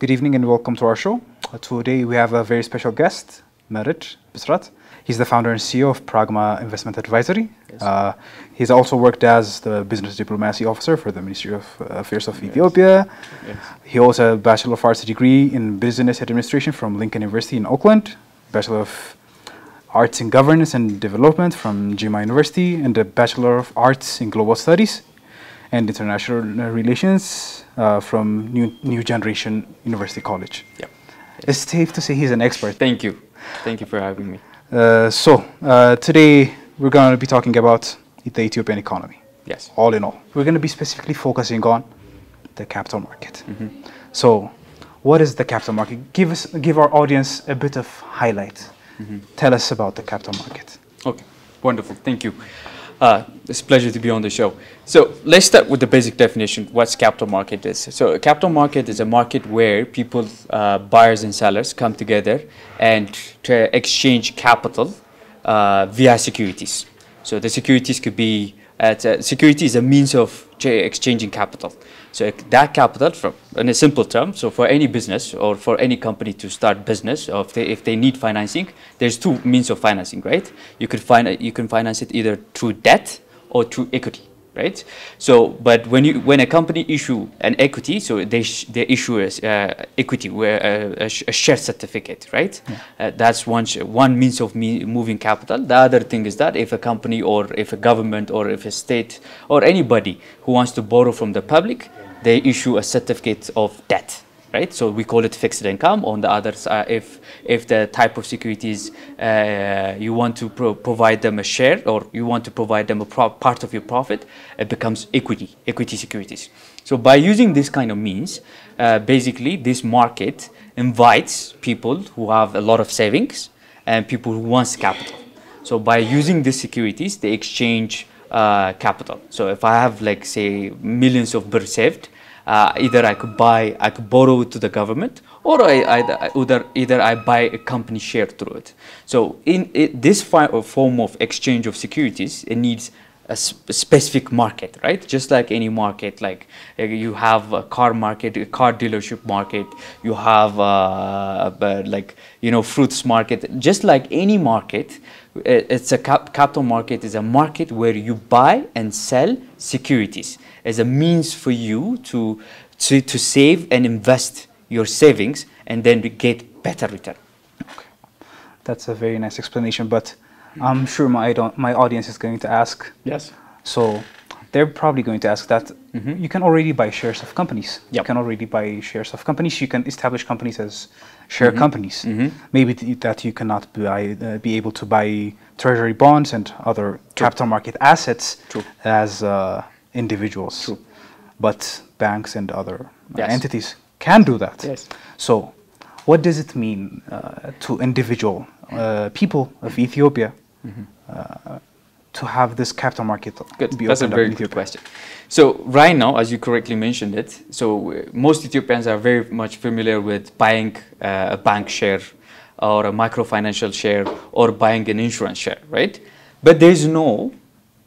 Good evening and welcome to our show. Today we have a very special guest, Merit Bisrat. He's the founder and CEO of Pragma Investment Advisory. Yes. He's also worked as the Business Diplomacy Officer for the Ministry of Affairs of Ethiopia. Yes. He also has a Bachelor of Arts degree in Business Administration from Lincoln University in Auckland, Bachelor of Arts in Governance and Development from Jima University, and a Bachelor of Arts in Global Studies and International Relations from New Generation University College. Yeah. It's safe to say he's an expert. Thank you. Thank you for having me. Today we're going to be talking about the Ethiopian economy. Yes. All in all. We're going to be specifically focusing on the capital market. Mm-hmm. So, what is the capital market? Give our audience a bit of highlight. Mm-hmm. Tell us about the capital market. Okay. Wonderful. Thank you. It's a pleasure to be on the show. So let's start with the basic definition. What capital market is? So a capital market is a market where people, buyers and sellers, come together and to exchange capital via securities. So the securities could be security is a means of exchanging capital. So that capital, from in a simple term, so for any business or for any company to start business, or if they need financing, there's two means of financing, right? You can finance it either through debt or through equity, right? So, but when a company issue an equity, so they issue equity, where a share certificate, right? Yeah. That's one means of moving capital. The other thing is that if a company or if a government or if a state or anybody who wants to borrow from the public, they issue a certificate of debt, right? So we call it fixed income. On the others, if the type of securities you want to provide them a share or you want to provide them a part of your profit, it becomes equity securities. So by using this kind of means, basically this market invites people who have a lot of savings and people who want capital. So by using these securities, they exchange capital. So if I have, like, say, millions of birr saved, either I could borrow it to the government, or either I buy a company share through it. So in this form of exchange of securities, it needs a specific market, right? Just like any market, like you have a car market, a car dealership market, you have fruits market. Just like any market, it's a capital market is a market where you buy and sell securities as a means for you to save and invest your savings and then get better return. Okay. That's a very nice explanation, but I'm sure my audience is going to ask. Yes. So they're probably going to ask that you can already buy shares of companies. Yep. You can already buy shares of companies. You can establish companies as share companies. Maybe that you cannot be able to buy treasury bonds and other capital market assets as individuals. True. But banks and other entities can do that. Yes. So what does it mean to individual people of Ethiopia to have this capital market? Good. That's a very good question. So right now, as you correctly mentioned it, so most Ethiopians are very much familiar with buying a bank share or a microfinancial share or buying an insurance share, right? But there is no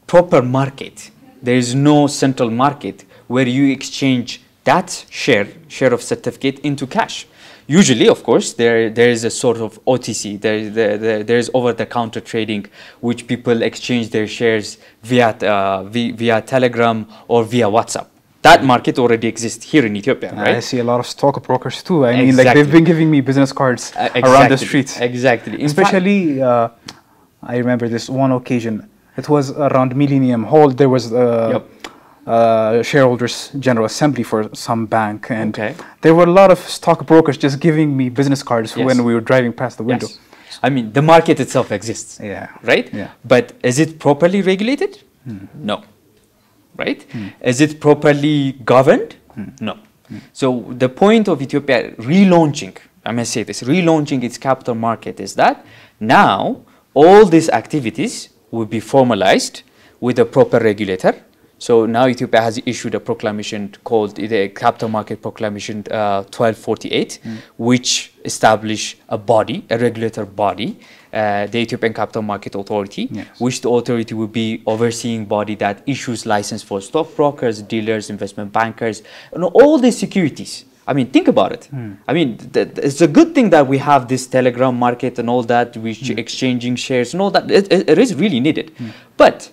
proper market. There is no central market where you exchange that share of certificate into cash. Usually, of course, there is a sort of OTC. There is over-the-counter trading, which people exchange their shares via Telegram or via WhatsApp. That market already exists here in Ethiopia, right? I see a lot of stockbrokers too. I mean, like, they've been giving me business cards around the streets. Exactly. Especially, I remember this one occasion. It was around Millennium Hall. There was shareholders general assembly for some bank, and there were a lot of stockbrokers just giving me business cards when we were driving past the window. Yes. I mean, the market itself exists, right? Yeah. But is it properly regulated? No. Right? Is it properly governed? No. So the point of Ethiopia relaunching, I must say this, relaunching its capital market is that now all these activities will be formalized with a proper regulator. So now Ethiopia has issued a proclamation called the Capital Market Proclamation 1248, which established a body, a regulator body, the Ethiopian Capital Market Authority, which the authority will be overseeing body that issues license for stockbrokers, dealers, investment bankers, and all these securities I mean, think about it. I mean, it's a good thing that we have this Telegram market and all that, we exchanging shares and all that. It is really needed. But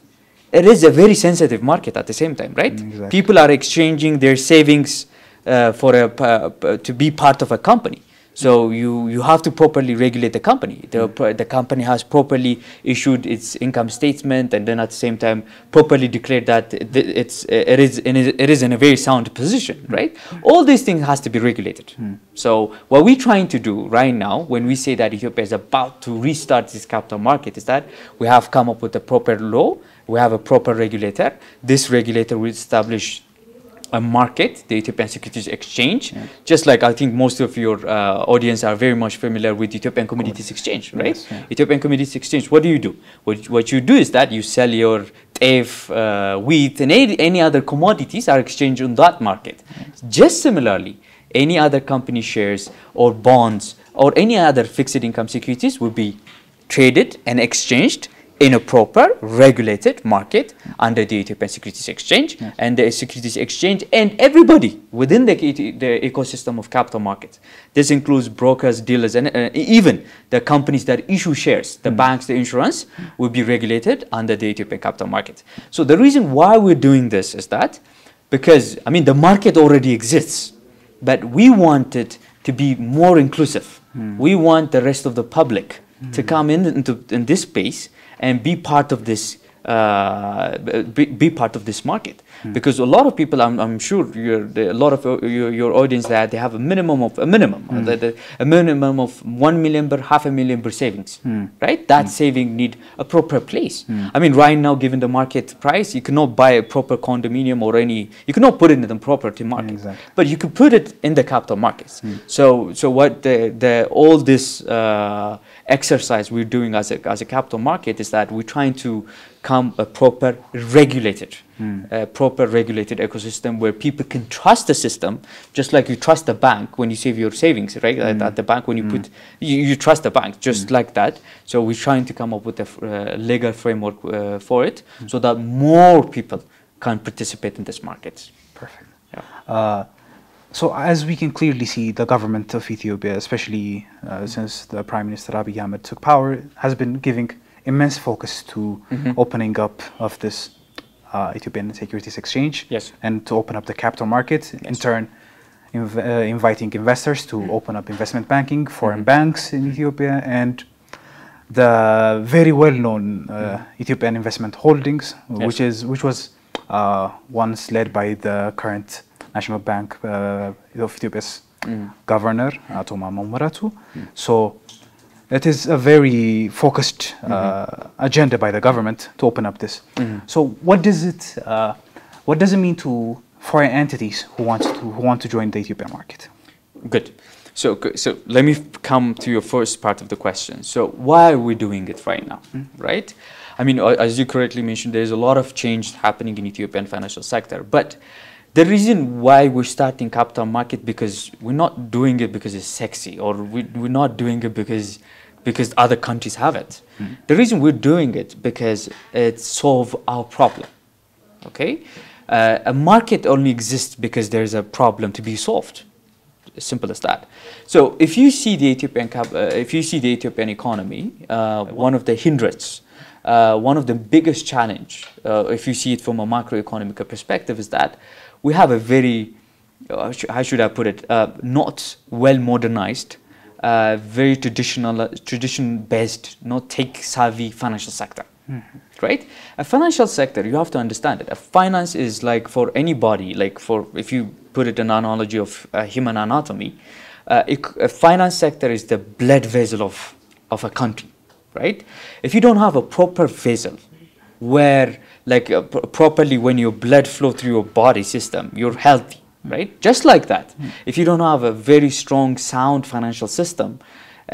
it is a very sensitive market at the same time, right? Exactly. People are exchanging their savings to be part of a company. So you have to properly regulate the company. The company has properly issued its income statement, and then at the same time properly declared that it is in a very sound position, right? All these things has to be regulated. So what we're trying to do right now, when we say that Ethiopia is about to restart this capital market, is that we have come up with a proper law. We have a proper regulator. This regulator will establish a market, the Ethiopian Securities Exchange, just like I think most of your audience are very much familiar with Ethiopian Commodities Exchange, right? Yes, yeah. Ethiopian Commodities Exchange, what do? What you do is that you sell your teff, wheat, and any other commodities are exchanged on that market. Just similarly, any other company shares or bonds or any other fixed income securities will be traded and exchanged in a proper regulated market under the Ethiopian Securities Exchange. And the Securities Exchange and everybody within the ecosystem of capital markets. This includes brokers, dealers, and even the companies that issue shares, the banks, the insurance, will be regulated under the Ethiopian capital market. So the reason why we're doing this is that because, I mean, the market already exists, but we want it to be more inclusive. We want the rest of the public to come in this space and be part of this market, because a lot of people, I'm sure a lot of your audience that they have a minimum of 1 million per, 500,000 per savings, right? That saving need a proper place. I mean, right now, given the market price, you cannot buy a proper condominium or you cannot put it in the property market, but you could put it in the capital markets. So what all this exercise we're doing as a capital market is that we're trying to come a proper regulated ecosystem where people can trust the system, just like you trust the bank when you save your savings, right? At the bank, when you put, you trust the bank, just like that. So we're trying to come up with a legal framework for it, so that more people can participate in this market. Perfect. Yeah. So as we can clearly see, the government of Ethiopia, especially since the Prime Minister Abiy Ahmed took power, has been giving immense focus to opening up of this Ethiopian Securities Exchange, and to open up the capital market, in turn inviting investors to open up investment banking, foreign banks in Ethiopia, and the very well-known Ethiopian Investment Holdings, which was once led by the current National Bank of Ethiopia's governor, Ato Mamo Muratu. So it is a very focused agenda by the government to open up this. So what does it mean to foreign entities who want to join the Ethiopian market? Good. So let me come to your first part of the question. So why are we doing it right now, right? I mean, as you correctly mentioned, there's a lot of change happening in Ethiopian financial sector, but the reason why we're starting capital market, because we're not doing it because it's sexy, or we're not doing it because other countries have it. The reason we're doing it because it solves our problem. Okay, a market only exists because there's a problem to be solved. As simple as that. So if you see the Ethiopian economy, one of the hindrances, one of the biggest challenge, if you see it from a macroeconomic perspective, is that we have a very, how should I put it, not well modernized, very tradition-based, not tech-savvy financial sector, right? A financial sector, you have to understand it. A finance is like for anybody, if you put it in an analogy of human anatomy, a finance sector is the blood vessel of a country, right? If you don't have a proper vessel where, properly when your blood flow through your body system, you're healthy, right? Just like that. If you don't have a very strong, sound financial system,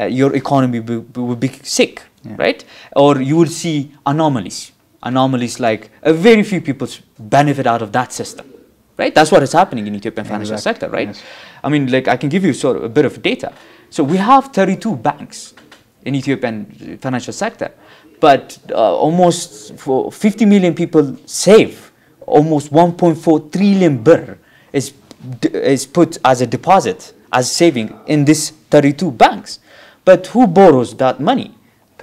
your economy will be sick, right? Or you will see anomalies. Anomalies like very few people benefit out of that system, right? That's what is happening in Ethiopian financial sector, right? Yes. I mean, I can give you sort of a bit of data. So we have 32 banks in Ethiopian financial sector, but almost 50 million people save. Almost 1.4 trillion birr is is put as a deposit, as saving in these 32 banks. But who borrows that money?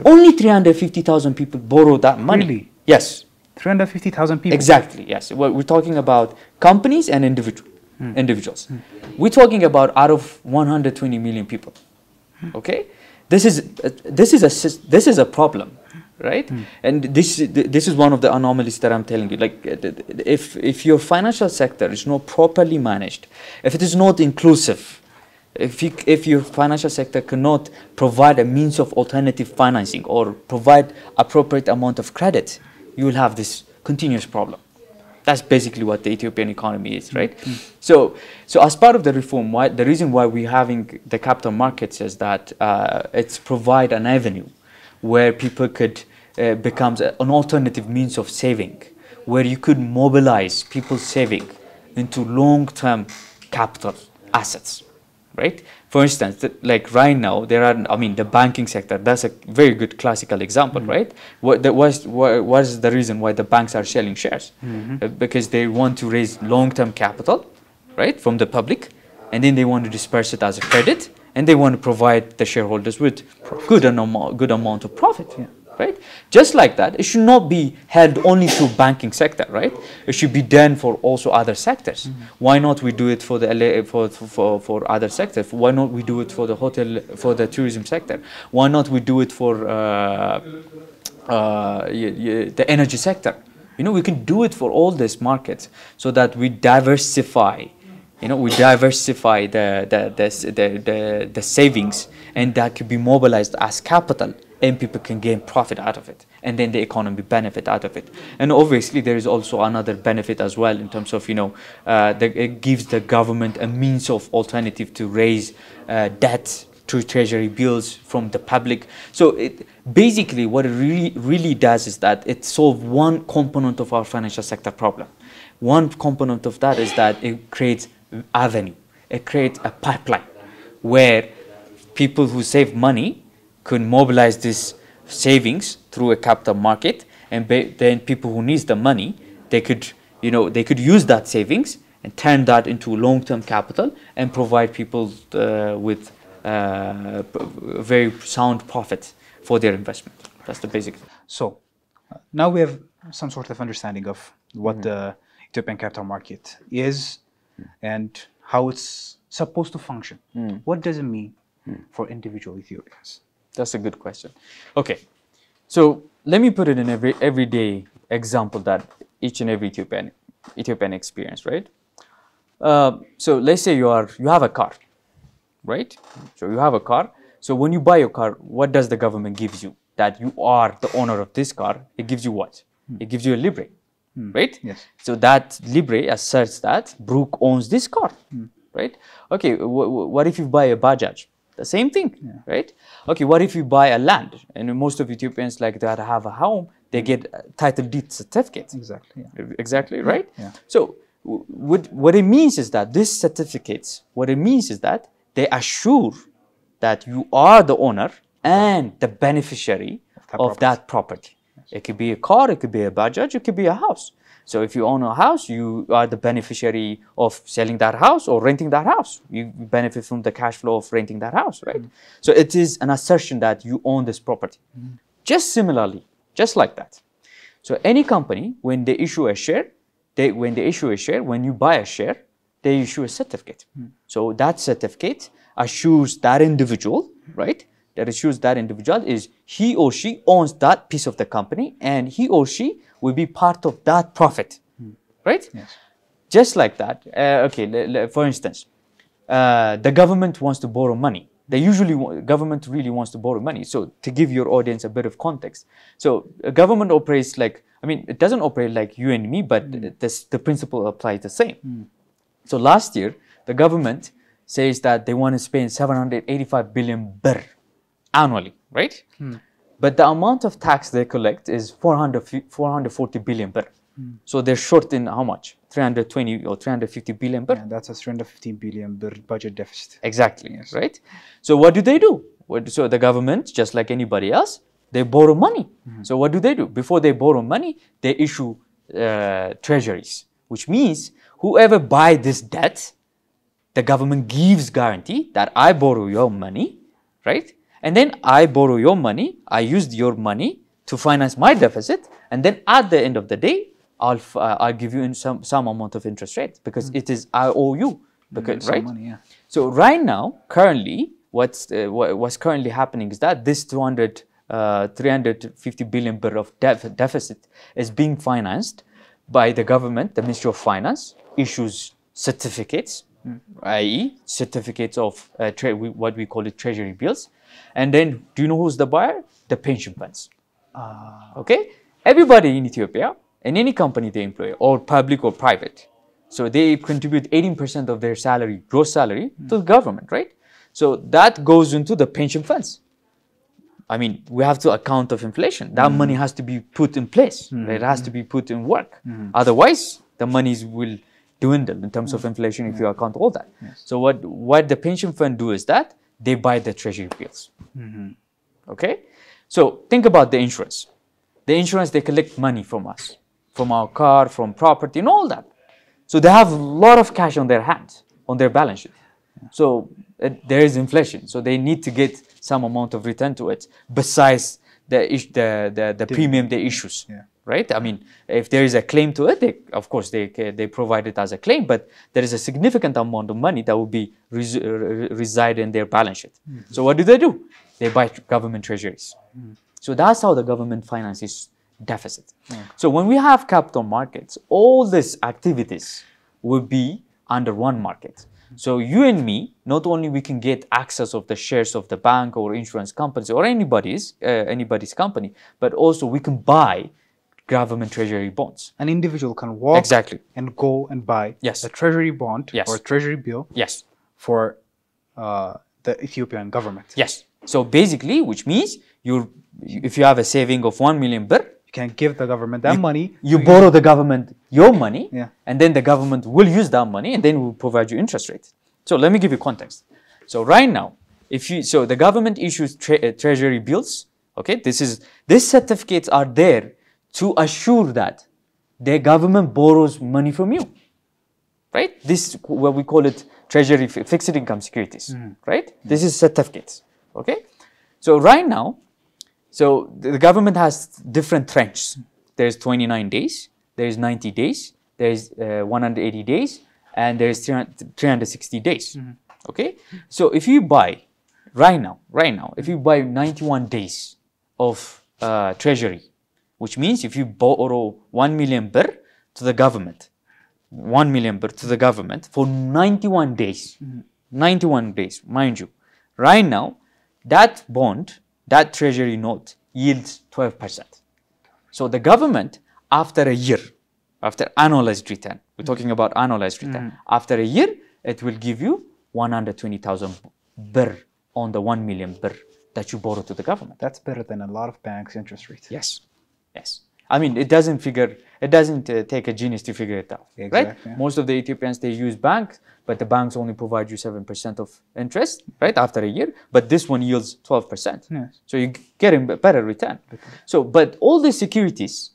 Only 350,000 people borrow that money. Really? Yes. 350,000 people? Exactly, yes. We're talking about companies and individuals. We're talking about out of 120 million people. Okay? This is a problem, right? And this is one of the anomalies that I'm telling you. Like, if your financial sector is not properly managed, if it is not inclusive, if your financial sector cannot provide a means of alternative financing or provide appropriate amount of credit, you will have this continuous problem. That's basically what the Ethiopian economy is, right? So as part of the reform, the reason why we're having the capital markets is that it's provide an avenue where people could becomes an alternative means of saving, where you could mobilize people's saving into long-term capital assets. Right? For instance, like right now, the banking sector, that's a very good classical example, right? What is the reason why the banks are selling shares? Because they want to raise long-term capital, right, from the public, and then they want to disperse it as a credit, and they want to provide the shareholders with good amount of profit. Yeah. Right? Just like that, it should not be held only to banking sector, right? It should be done for also other sectors. Why not we do it for the for other sectors? Why not we do it for the hotel, for the tourism sector? Why not we do it for the energy sector? We can do it for all these markets so that we diversify. We diversify the savings, and that could be mobilized as capital, and people can gain profit out of it, and then the economy benefit out of it. And obviously there is also another benefit as well in terms of it gives the government a means of alternative to raise debt through treasury bills from the public. So basically what it really does is that it solves one component of our financial sector problem. One component of that is that it creates avenue, it creates a pipeline where people who save money could mobilize this savings through a capital market, and then people who need the money, they could use that savings and turn that into long-term capital and provide people with very sound profit for their investment. That's the basic thing. So now we have some sort of understanding of what the Ethiopian capital market is and how it's supposed to function. What does it mean for individual Ethiopians? That's a good question. Okay, so let me put it in every everyday example that each and every Ethiopian experience, right? So let's say you have a car, right? So you have a car. So when you buy your car, what does the government gives you? That you are the owner of this car. It gives you what? It gives you a libre, right? Yes. So that libre asserts that Bruk owns this car, right? Okay, what if you buy a Bajaj? The same thing, right? Okay, what if you buy a land? And most of Ethiopians, like that have a home, they get a title deed certificate. Exactly. Yeah. Exactly, right? Yeah. So what it means is that these certificates, what it means is that they assure that you are the owner and the beneficiary of that property. Yes. It could be a car, it could be a Bajaj, it could be a house. So if you own a house, you are the beneficiary of selling that house or renting that house. You benefit from the cash flow of renting that house, right? So it is an assertion that you own this property. Just similarly, just like that. So any company, when they issue a share, when you buy a share, they issue a certificate. So that certificate assures that individual, right? That assures that individual is he or she owns that piece of the company, and he or she will be part of that profit, right? Yes. Just like that. Okay, for instance, the government wants to borrow money. Government really wants to borrow money. So to give your audience a bit of context, so a government operates like, it doesn't operate like you and me, but the principle applies the same. So last year, the government says that they want to spend 785 billion birr annually, right? But the amount of tax they collect is 440 billion birr. So they're short in how much? 320 or 350 billion birr. Yeah, that's a 315 billion birr budget deficit. Exactly, yes. Right? So what do? So the government, just like anybody else, they borrow money. So what do? Before they borrow money, they issue treasuries, which means whoever buy this debt, the government gives guarantee that I borrow your money, right? And then I borrow your money, I used your money to finance my deficit, and then at the end of the day, I'll give you in some amount of interest rate because it is I owe you, because right? Money, yeah. So right now, currently, what's currently happening is that this 350 billion birr of deficit is being financed by the government. The Ministry of Finance issues certificates, i.e. certificates of what we call it treasury bills. And then, do you know who's the buyer? The pension funds. Okay? Everybody in Ethiopia, and any company they employ, or public or private, so they contribute 18% of their salary, gross salary, to the government, right? So that goes into the pension funds. I mean, we have to account of inflation. That money has to be put in place. It has to be put in work. Otherwise, the monies will dwindle in terms of inflation if you account all that. Yes. So what the pension fund do is that they buy the treasury bills. Okay? So think about the insurance. The insurance, they collect money from us, from our car, from property, and all that. So they have a lot of cash on their hands, on their balance sheet. So there is inflation. So they need to get some amount of return to it besides the premium they issues. Yeah. Right? I mean, if there is a claim to it, of course, they provide it as a claim, but there is a significant amount of money that will be reside in their balance sheet. So what do? They buy government treasuries. So that's how the government finances deficit. So when we have capital markets, all these activities will be under one market. So you and me, not only we can get access of the shares of the bank or insurance companies or anybody's company, but also we can buy government treasury bonds. An individual can walk exactly and go and buy yes. a treasury bond yes. or a treasury bill yes. for the Ethiopian government. Yes. So basically, which means if you have a saving of 1 million birr, you can give the government that money. You borrow the government your money, yeah. and then the government will use that money and then will provide you interest rates. So let me give you context. So right now, so the government issues treasury bills. Okay, these certificates are there to assure that the government borrows money from you, right? This is what we call it treasury fixed income securities, right? This is certificates, okay? So right now, so the government has different tranches. There's 29 days, there's 90 days, there's 180 days, and there's 360 days, okay? So if you buy, right now, if you buy 91 days of treasury, which means if you borrow 1 million birr to the government, 1 million birr to the government for 91 days, 91 days, mind you, right now, that bond, that treasury note yields 12%. So the government, after a year, after annualized return, we're talking about annualized return, after a year, it will give you 120,000 birr on the 1 million birr that you borrow to the government. That's better than a lot of banks' interest rates. Yes. Yes. I mean, it doesn't take a genius to figure it out, exactly, right? Yeah. Most of the Ethiopians, they use banks, but the banks only provide you 7% of interest, right, after a year. But this one yields 12%. Yes. So you get a better return. So, but all these securities,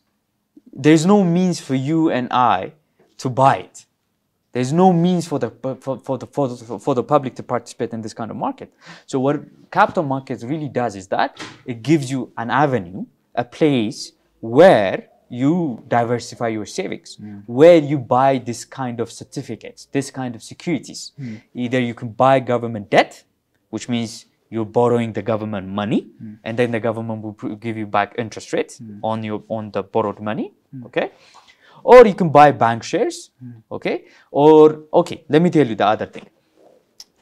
there's no means for you and I to buy it. There's no means for the public to participate in this kind of market. So what capital markets really does is that it gives you an avenue, a place where you diversify your savings, where you buy this kind of certificates, this kind of securities. Either you can buy government debt, which means you're borrowing the government money, and then the government will give you back interest rates on the borrowed money, okay? Or you can buy bank shares, okay? Or, okay, let me tell you the other thing.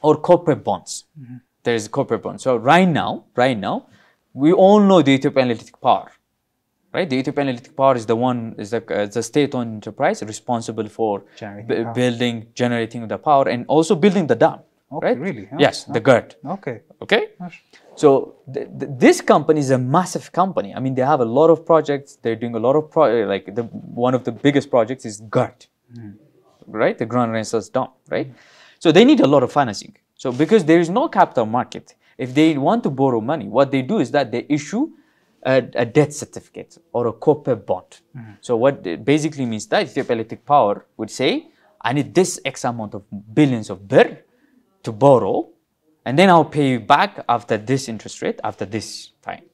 Or corporate bonds. There is corporate bonds. So right now, we all know the Ethiopian Electric Power. Right, the Ethiopian Electric Power is the state-owned enterprise responsible for generating the power and also building the dam. Okay, right? Really? Oh, yes, the GERD. Okay. Okay. So this company is a massive company. I mean, they have a lot of projects. They're doing a lot of one of the biggest projects is GERD, right? The Grand Renaissance Dam, right? So they need a lot of financing. So because there is no capital market, if they want to borrow money, what they do is that they issue a debt certificate or a corporate bond. So what it basically means that Ethiopian Electric Power would say, I need this X amount of billions of birr to borrow, and then I'll pay you back after this interest rate after this time.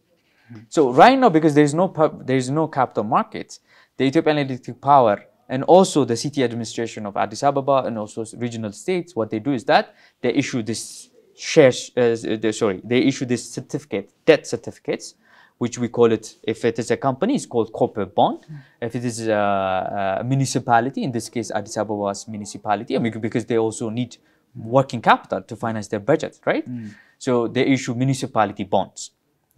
So right now, because there is no capital markets, the Ethiopian Electric Power and also the city administration of Addis Ababa and also regional states, what they do is that they issue this they issue this debt certificates, which we call it, if it is a company, it's called corporate bond. If it is a municipality, in this case, Addis Ababa's municipality, I mean, because they also need working capital to finance their budget, right? So they issue municipality bonds,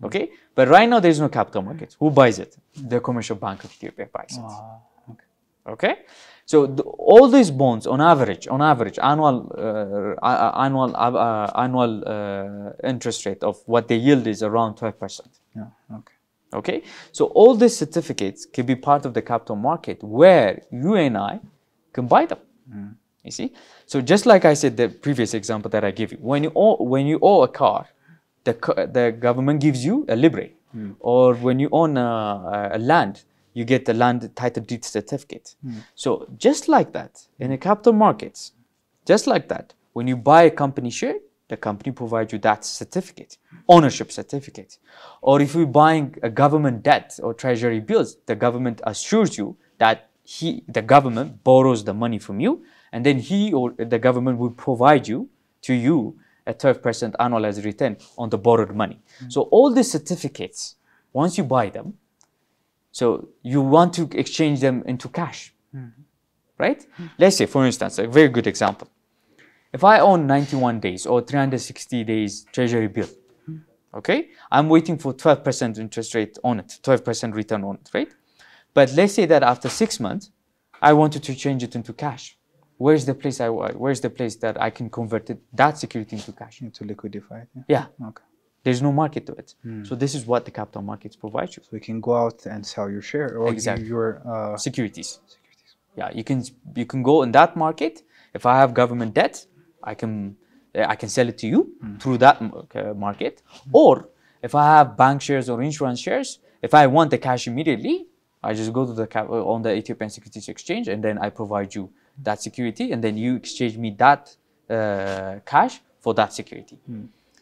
okay? But right now, there's no capital market. Who buys it? The Commercial Bank of Ethiopia buys it. Okay, so all these bonds, on average, annual interest rate of what they yield is around 12%. Yeah. Okay. Okay, so all these certificates can be part of the capital market where you and I can buy them. You see, so just like I said, the previous example that I gave you, when you owe a car, the government gives you a libre, or when you own a land, you get the land title deed certificate. So just like that, in the capital markets, just like that, when you buy a company share, the company provides you that certificate, ownership certificate. Or if you're buying a government debt or treasury bills, the government assures you that the government borrows the money from you, and then the government will provide you a 12% annualized return on the borrowed money. So all these certificates, once you buy them, so you want to exchange them into cash, right? Let's say, for instance, a very good example. If I own 91 days or 360 days treasury bill, okay, I'm waiting for 12% interest rate on it, 12% return on it, right? But let's say that after 6 months, I wanted to change it into cash. Where's the place that I can convert that security into cash? To liquidify it. Yeah. Okay. There's no market to it. So this is what the capital markets provide you. So you can go out and sell your share or your securities. Yeah, you can go in that market. If I have government debt, I can sell it to you through that market. Or if I have bank shares or insurance shares, if I want the cash immediately, I just go to on the Ethiopian Securities Exchange, and then I provide you that security, and then you exchange me that cash for that security.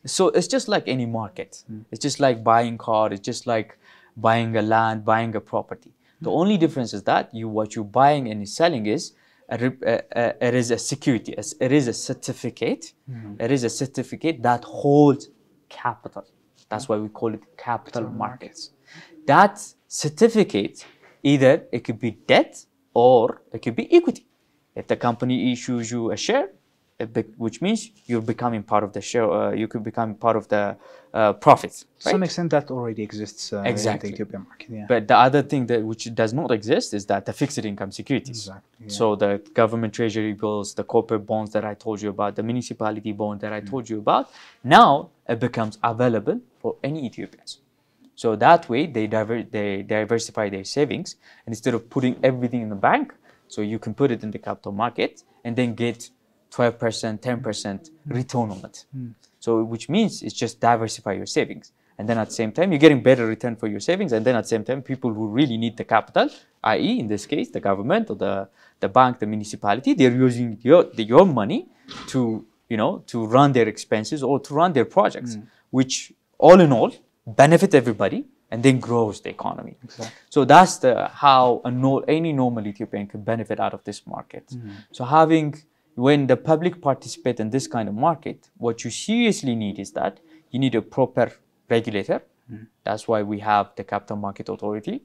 So it's just like any market. It's just like buying car. It's just like buying a land, buying a property. The only difference is that what you're buying and selling is it is a security. It is a certificate. It is a certificate that holds capital. That's why we call it capital markets. That certificate, either it could be debt or it could be equity. If the company issues you a share, which means you're becoming part of the share, you could become part of the profits. To some extent, that already exists in the Ethiopian market. Yeah. But the other thing which does not exist is that the fixed income securities. Exactly. Yeah. So the government treasury bills, the corporate bonds that I told you about, the municipality bond that I told you about, now it becomes available for any Ethiopians. So that way they diversify their savings, and instead of putting everything in the bank, so you can put it in the capital market and then get 12%, 10% return on it. So which means it's just diversify your savings. And then at the same time, you're getting better return for your savings. And then at the same time, people who really need the capital, i.e. in this case, the government or the bank, the municipality, they're using your money to run their expenses or to run their projects, which all in all benefit everybody and then grows the economy. Exactly. So that's how any normal Ethiopian can benefit out of this market. So when the public participate in this kind of market, what you seriously need is that you need a proper regulator. That's why we have the Capital Market Authority.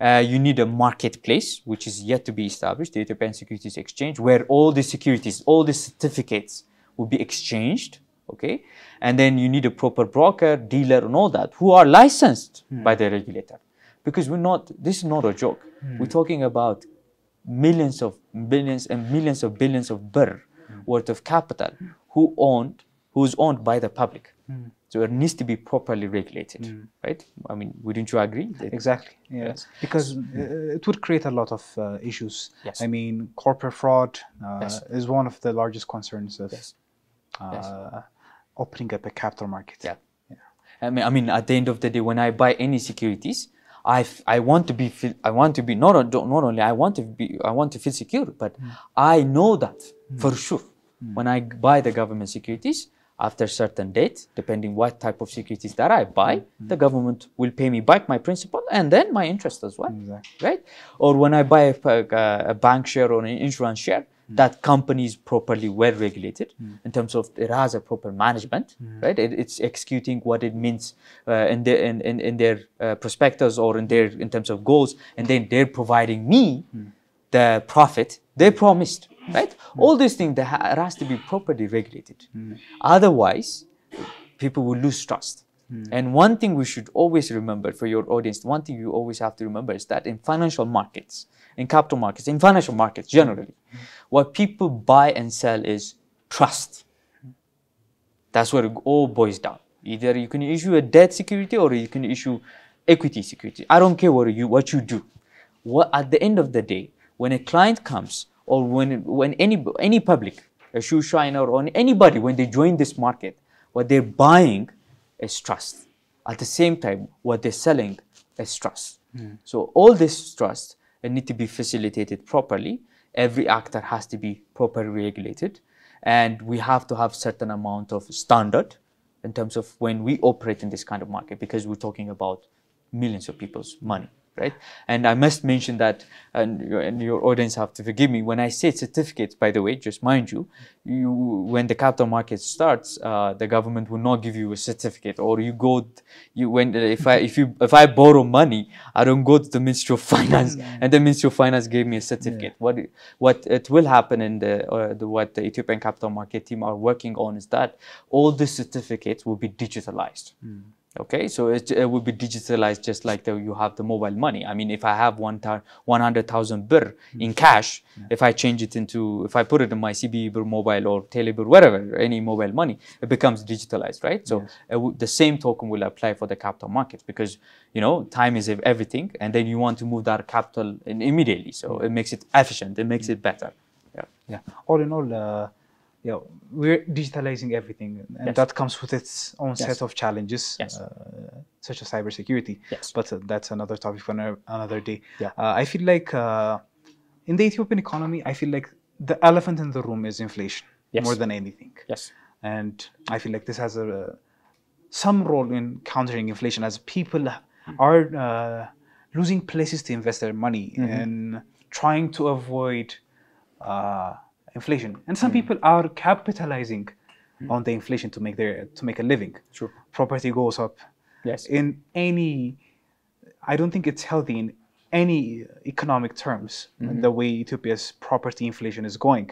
You need a marketplace, which is yet to be established, the Ethiopian Securities Exchange, where all the securities, all the certificates will be exchanged. Okay, and then you need a proper broker, dealer, and all that who are licensed by the regulator, because this is not a joke. We're talking about millions of billions and millions of billions of birr worth of capital who's owned by the public. So it needs to be properly regulated, right? I mean, wouldn't you agree? Exactly. Yes, because it would create a lot of issues. Yes. I mean, corporate fraud is one of the largest concerns of opening up a capital market. Yeah. I mean, at the end of the day, when I buy any securities, I want to be not only I want to feel secure, but I know that for sure When I buy the government securities, after a certain date, depending what type of securities that I buy, the government will pay me back my principal and then my interest as well, right? Or when I buy a bank share or an insurance share, that company is properly well regulated in terms of it has a proper management, right? It's executing what it means in their prospectus or in terms of goals, and then they're providing me the profit they promised, right? All these things it has to be properly regulated. Otherwise, people will lose trust. And one thing we should always remember for your audience, one thing you always have to remember is that in financial markets, in capital markets, in financial markets generally, what people buy and sell is trust. That's what it all boils down. Either you can issue a debt security or you can issue equity security. I don't care what you do. At the end of the day, when a client comes or when any public, a shoe shiner or anybody, when they join this market, what they're buying is trust. At the same time, what they're selling is trust. So all this trust need to be facilitated properly. Every actor has to be properly regulated, and we have to have certain amount of standard in terms of when we operate in this kind of market, because we're talking about millions of people's money, right? And I must mention that, and your audience have to forgive me, when I say certificates, by the way, just mind you, when the capital market starts, the government will not give you a certificate, or if I borrow money, I don't go to the Ministry of Finance and the Ministry of Finance gave me a certificate. What it will happen in what the Ethiopian capital market team are working on is that all the certificates will be digitalized. Okay, so it will be digitalized just like you have the mobile money. I mean, if I have 100,000 birr in cash, if I put it in my CB birr mobile or Telebirr, whatever, any mobile money, it becomes digitalized, right? So the same token will apply for the capital markets, because, time is everything, and then you want to move that capital immediately. So it makes it efficient, it makes it better. Yeah. All in all, we're digitalizing everything, and that comes with its own set of challenges, such as cybersecurity. But that's another topic for another day. I feel like in the Ethiopian economy, I feel like the elephant in the room is inflation more than anything. And I feel like this has some role in countering inflation, as people are losing places to invest their money and trying to avoid inflation, and some people are capitalizing on the inflation to make a living. Property goes up. I don't think it's healthy in any economic terms the way Ethiopia's property inflation is going.